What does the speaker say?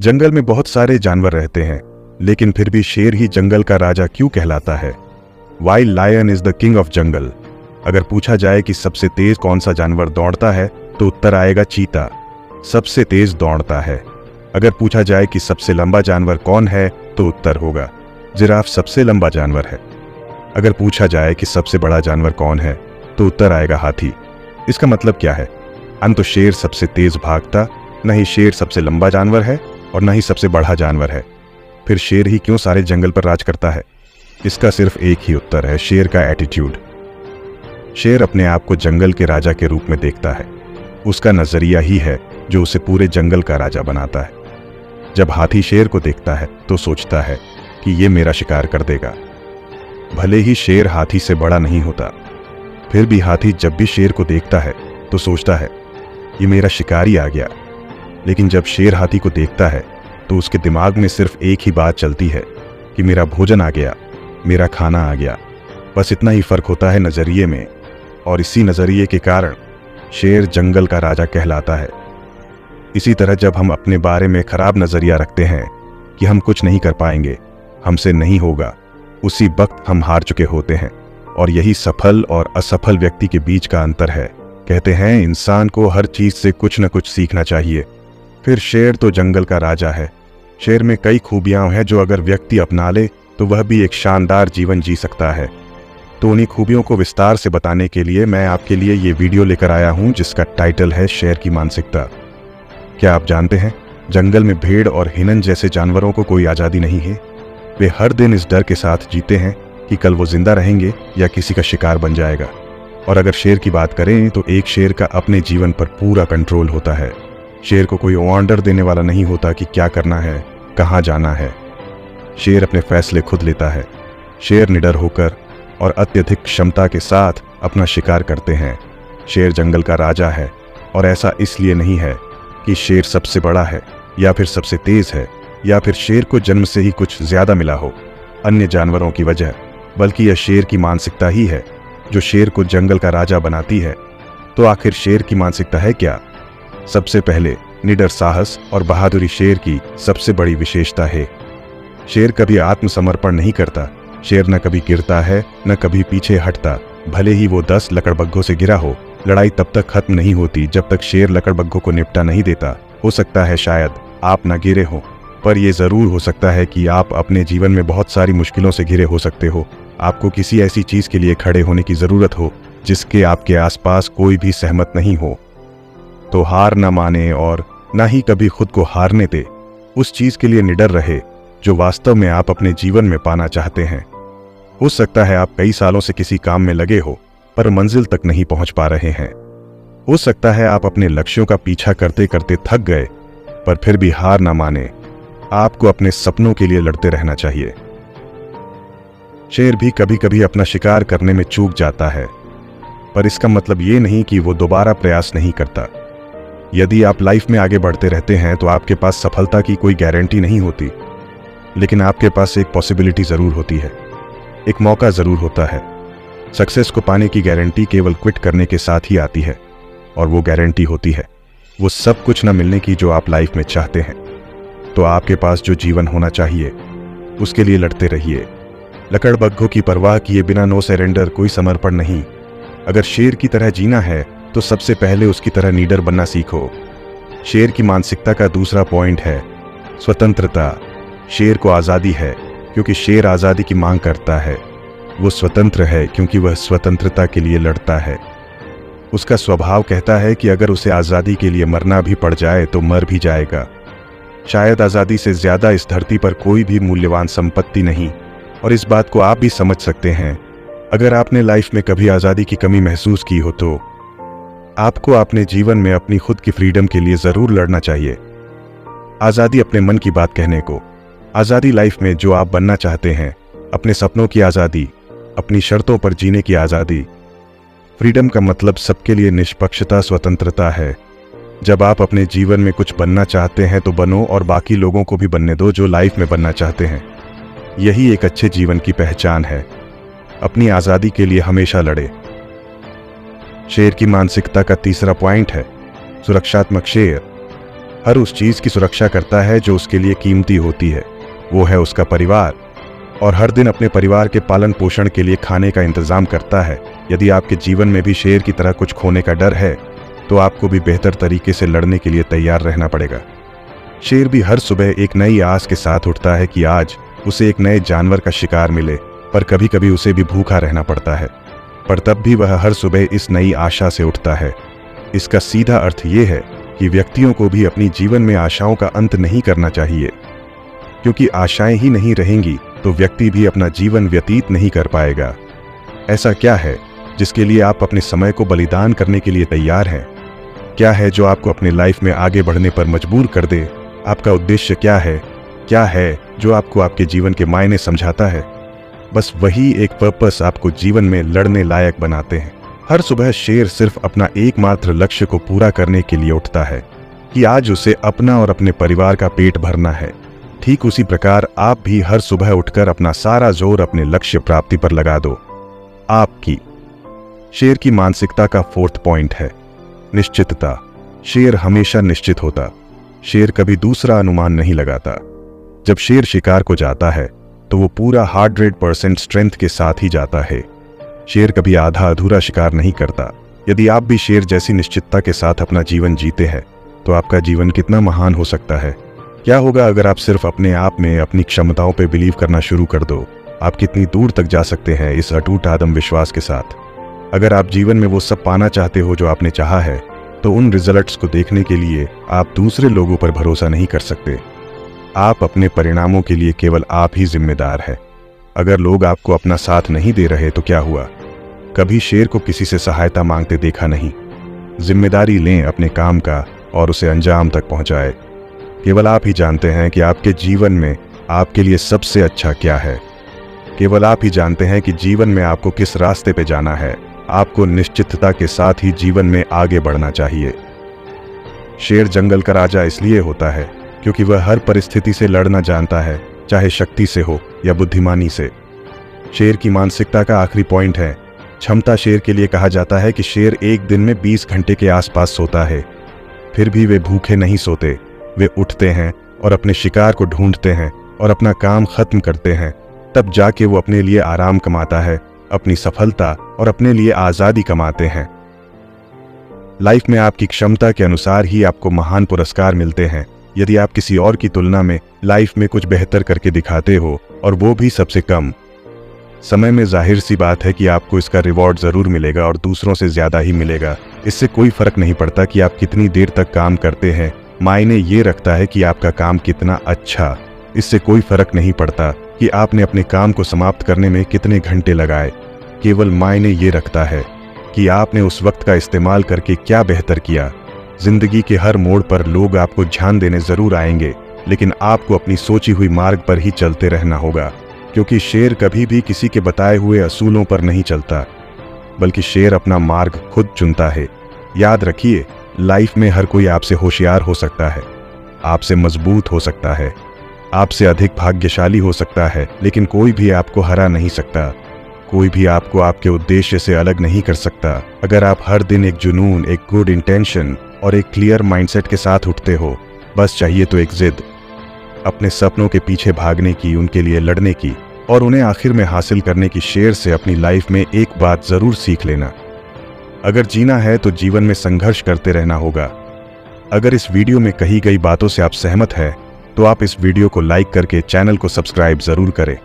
जंगल में बहुत सारे जानवर रहते हैं, लेकिन फिर भी शेर ही जंगल का राजा क्यों कहलाता है? Wild lion is the king of jungle. अगर पूछा जाए कि सबसे तेज कौन सा जानवर दौड़ता है तो उत्तर आएगा चीता, सबसे तेज दौड़ता है। अगर पूछा जाए कि सबसे लंबा जानवर कौन है तो उत्तर होगा जिराफ, सबसे लंबा जानवर है। अगर पूछा जाए कि सबसे बड़ा जानवर कौन है तो उत्तर आएगा हाथी। इसका मतलब क्या है? न तो शेर सबसे तेज भागता, न ही शेर सबसे लंबा जानवर है और न ही सबसे बड़ा जानवर है। फिर शेर ही क्यों सारे जंगल पर राज करता है? इसका सिर्फ एक ही उत्तर है, शेर का एटीट्यूड। शेर अपने आप को जंगल के राजा के रूप में देखता है। उसका नजरिया ही है जो उसे पूरे जंगल का राजा बनाता है। जब हाथी शेर को देखता है तो सोचता है कि ये मेरा शिकार कर देगा। भले ही शेर हाथी से बड़ा नहीं होता, फिर भी हाथी जब भी शेर को देखता है तो सोचता है ये मेरा शिकारी आ गया। लेकिन जब शेर हाथी को देखता है तो उसके दिमाग में सिर्फ एक ही बात चलती है कि मेरा भोजन आ गया, मेरा खाना आ गया। बस इतना ही फर्क होता है नजरिए में, और इसी नजरिए के कारण शेर जंगल का राजा कहलाता है। इसी तरह जब हम अपने बारे में खराब नजरिया रखते हैं कि हम कुछ नहीं कर पाएंगे, हमसे नहीं होगा, उसी वक्त हम हार चुके होते हैं। और यही सफल और असफल व्यक्ति के बीच का अंतर है। कहते हैं इंसान को हर चीज से कुछ न कुछ सीखना चाहिए। फिर शेर तो जंगल का राजा है। शेर में कई खूबियां हैं जो अगर व्यक्ति अपना ले तो वह भी एक शानदार जीवन जी सकता है। तो उन्हीं खूबियों को विस्तार से बताने के लिए मैं आपके लिए ये वीडियो लेकर आया हूं, जिसका टाइटल है शेर की मानसिकता। क्या आप जानते हैं जंगल में भेड़ और हिरन जैसे जानवरों को कोई आज़ादी नहीं है। वे हर दिन इस डर के साथ जीते हैं कि कल वो जिंदा रहेंगे या किसी का शिकार बन जाएगा। और अगर शेर की बात करें तो एक शेर का अपने जीवन पर पूरा कंट्रोल होता है। शेर को कोई ऑर्डर देने वाला नहीं होता कि क्या करना है, कहाँ जाना है। शेर अपने फैसले खुद लेता है। शेर निडर होकर और अत्यधिक क्षमता के साथ अपना शिकार करते हैं। शेर जंगल का राजा है, और ऐसा इसलिए नहीं है कि शेर सबसे बड़ा है या फिर सबसे तेज है या फिर शेर को जन्म से ही कुछ ज्यादा मिला हो अन्य जानवरों की वजह, बल्कि यह शेर की मानसिकता ही है जो शेर को जंगल का राजा बनाती है। तो आखिर शेर की मानसिकता है क्या? सबसे पहले निडर साहस और बहादुरी शेर की सबसे बड़ी विशेषता है। शेर कभी आत्मसमर्पण नहीं करता। शेर न कभी गिरता है न कभी पीछे हटता। भले ही वो 10 लकड़बग्घों से गिरा हो, लड़ाई तब तक खत्म नहीं होती जब तक शेर लकड़बग्घों को निपटा नहीं देता। हो सकता है शायद आप न गिरे हो, पर यह जरूर हो सकता है कि आप अपने जीवन में बहुत सारी मुश्किलों से घिरे हो सकते हो। आपको किसी ऐसी चीज के लिए खड़े होने की जरूरत हो जिसके आपके आसपास कोई भी सहमत नहीं हो। तो हार न माने और न ही कभी खुद को हारने दे। उस चीज के लिए निडर रहे जो वास्तव में आप अपने जीवन में पाना चाहते हैं। हो सकता है आप कई सालों से किसी काम में लगे हो पर मंजिल तक नहीं पहुंच पा रहे हैं। हो सकता है आप अपने लक्ष्यों का पीछा करते करते थक गए, पर फिर भी हार ना माने। आपको अपने सपनों के लिए लड़ते रहना चाहिए। शेर भी कभी कभी अपना शिकार करने में चूक जाता है, पर इसका मतलब ये नहीं कि वो दोबारा प्रयास नहीं करता। यदि आप लाइफ में आगे बढ़ते रहते हैं तो आपके पास सफलता की कोई गारंटी नहीं होती, लेकिन आपके पास एक पॉसिबिलिटी जरूर होती है, एक मौका जरूर होता है। सक्सेस को पाने की गारंटी केवल क्विट करने के साथ ही आती है, और वो गारंटी होती है वो सब कुछ न मिलने की जो आप लाइफ में चाहते हैं। तो आपके पास जो जीवन होना चाहिए उसके लिए लड़ते रहिए। लकड़बग्घों की परवाह किए बिना नो सरेंडर, कोई समर्पण नहीं। अगर शेर की तरह जीना है तो सबसे पहले उसकी तरह नीडर बनना सीखो। शेर की मानसिकता का दूसरा पॉइंट है स्वतंत्रता। शेर को आज़ादी है क्योंकि शेर आज़ादी की मांग करता है। वो स्वतंत्र है क्योंकि वह स्वतंत्रता के लिए लड़ता है। उसका स्वभाव कहता है कि अगर उसे आज़ादी के लिए मरना भी पड़ जाए तो मर भी जाएगा। शायद आज़ादी से ज्यादा इस धरती पर कोई भी मूल्यवान संपत्ति नहीं, और इस बात को आप भी समझ सकते हैं। अगर आपने लाइफ में कभी आज़ादी की कमी महसूस की हो तो आपको अपने जीवन में अपनी खुद की फ्रीडम के लिए जरूर लड़ना चाहिए। आज़ादी अपने मन की बात कहने को, आज़ादी लाइफ में जो आप बनना चाहते हैं, अपने सपनों की आज़ादी, अपनी शर्तों पर जीने की आज़ादी। फ्रीडम का मतलब सबके लिए निष्पक्षता, स्वतंत्रता है। जब आप अपने जीवन में कुछ बनना चाहते हैं तो बनो, और बाकी लोगों को भी बनने दो जो लाइफ में बनना चाहते हैं। यही एक अच्छे जीवन की पहचान है। अपनी आज़ादी के लिए हमेशा लड़े। शेर की मानसिकता का तीसरा पॉइंट है सुरक्षात्मक शेर। हर उस चीज की सुरक्षा करता है जो उसके लिए कीमती होती है, वो है उसका परिवार, और हर दिन अपने परिवार के पालन पोषण के लिए खाने का इंतजाम करता है। यदि आपके जीवन में भी शेर की तरह कुछ खोने का डर है, तो आपको भी बेहतर तरीके से लड़ने के लिए तैयार रहना पड़ेगा। शेर भी हर सुबह एक नई आस के साथ उठता है कि आज उसे एक नए जानवर का शिकार मिले, पर कभी कभी उसे भी भूखा रहना पड़ता है, पर तब भी वह हर सुबह इस नई आशा से उठता है। इसका सीधा अर्थ ये है कि व्यक्तियों को भी अपनी जीवन में आशाओं का अंत नहीं करना चाहिए, क्योंकि आशाएं ही नहीं रहेंगी तो व्यक्ति भी अपना जीवन व्यतीत नहीं कर पाएगा। ऐसा क्या है जिसके लिए आप अपने समय को बलिदान करने के लिए तैयार हैं? क्या है जो आपको अपने लाइफ में आगे बढ़ने पर मजबूर कर दे? आपका उद्देश्य क्या है? क्या है जो आपको आपके जीवन के मायने समझाता है? बस वही एक पर्पस आपको जीवन में लड़ने लायक बनाते हैं। हर सुबह शेर सिर्फ अपना एकमात्र लक्ष्य को पूरा करने के लिए उठता है कि आज उसे अपना और अपने परिवार का पेट भरना है। ठीक उसी प्रकार आप भी हर सुबह उठकर अपना सारा जोर अपने लक्ष्य प्राप्ति पर लगा दो। आपकी शेर की मानसिकता का 4th पॉइंट है निश्चितता। शेर हमेशा निश्चित होता। शेर कभी दूसरा अनुमान नहीं लगाता। जब शेर शिकार को जाता है तो वो पूरा 100% स्ट्रेंथ के साथ ही जाता है। शेर कभी आधा अधूरा शिकार नहीं करता। यदि आप भी शेर जैसी निश्चितता के साथ अपना जीवन जीते हैं, तो आपका जीवन कितना महान हो सकता है। क्या होगा अगर आप सिर्फ अपने आप में, अपनी क्षमताओं पे बिलीव करना शुरू कर दो? आप कितनी दूर तक जा सकते हैं इस अटूट आत्मविश्वास के साथ। अगर आप जीवन में वो सब पाना चाहते हो जो आपने चाहा है, तो उन रिजल्ट्स को देखने के लिए आप दूसरे लोगों पर भरोसा नहीं कर सकते। आप अपने परिणामों के लिए केवल आप ही जिम्मेदार हैं। अगर लोग आपको अपना साथ नहीं दे रहे तो क्या हुआ? कभी शेर को किसी से सहायता मांगते देखा नहीं। जिम्मेदारी लें अपने काम का और उसे अंजाम तक पहुंचाए। केवल आप ही जानते हैं कि आपके जीवन में आपके लिए सबसे अच्छा क्या है। केवल आप ही जानते हैं कि जीवन में आपको किस रास्ते पे जाना है। आपको निश्चितता के साथ ही जीवन में आगे बढ़ना चाहिए। शेर जंगल का राजा इसलिए होता है क्योंकि वह हर परिस्थिति से लड़ना जानता है, चाहे शक्ति से हो या बुद्धिमानी से। शेर की मानसिकता का आखिरी पॉइंट है क्षमता। शेर के लिए कहा जाता है कि शेर एक दिन में 20 घंटे के आसपास सोता है, फिर भी वे भूखे नहीं सोते। वे उठते हैं और अपने शिकार को ढूंढते हैं और अपना काम खत्म करते हैं। तब जाके वो अपने लिए आराम कमाता है, अपनी सफलता और अपने लिए आजादी कमाते हैं। लाइफ में आपकी क्षमता के अनुसार ही आपको महान पुरस्कार मिलते हैं। यदि आप किसी और की तुलना में लाइफ में कुछ बेहतर करके दिखाते हो, और वो भी सबसे कम समय में, जाहिर सी बात है कि आपको इसका रिवॉर्ड जरूर मिलेगा और दूसरों से ज्यादा ही मिलेगा। इससे कोई फर्क नहीं पड़ता कि आप कितनी देर तक काम करते हैं, मायने ये रखता है कि आपका काम कितना अच्छा। इससे कोई फर्क नहीं पड़ता कि आपने अपने काम को समाप्त करने में कितने घंटे लगाए। केवल मायने ये रखता है कि आपने उस वक्त का इस्तेमाल करके क्या बेहतर किया। जिंदगी के हर मोड़ पर लोग आपको ध्यान देने जरूर आएंगे, लेकिन आपको अपनी सोची हुई मार्ग पर ही चलते रहना होगा, क्योंकि शेर कभी भी किसी के बताए हुए असूलों पर नहीं चलता, बल्कि शेर अपना मार्ग खुद चुनता है। याद रखिए, लाइफ में हर कोई आपसे होशियार हो सकता है, आपसे मजबूत हो सकता है, आपसे अधिक भाग्यशाली हो सकता है, लेकिन कोई भी आपको हरा नहीं सकता। कोई भी आपको आपके उद्देश्य से अलग नहीं कर सकता। अगर आप हर दिन एक जुनून, एक गुड इंटेंशन और एक क्लियर माइंडसेट के साथ उठते हो, बस चाहिए तो एक जिद, अपने सपनों के पीछे भागने की, उनके लिए लड़ने की और उन्हें आखिर में हासिल करने की। शेर से अपनी लाइफ में एक बात जरूर सीख लेना, अगर जीना है तो जीवन में संघर्ष करते रहना होगा। अगर इस वीडियो में कही गई बातों से आप सहमत हैं, तो आप इस वीडियो को लाइक करके चैनल को सब्सक्राइब जरूर करें।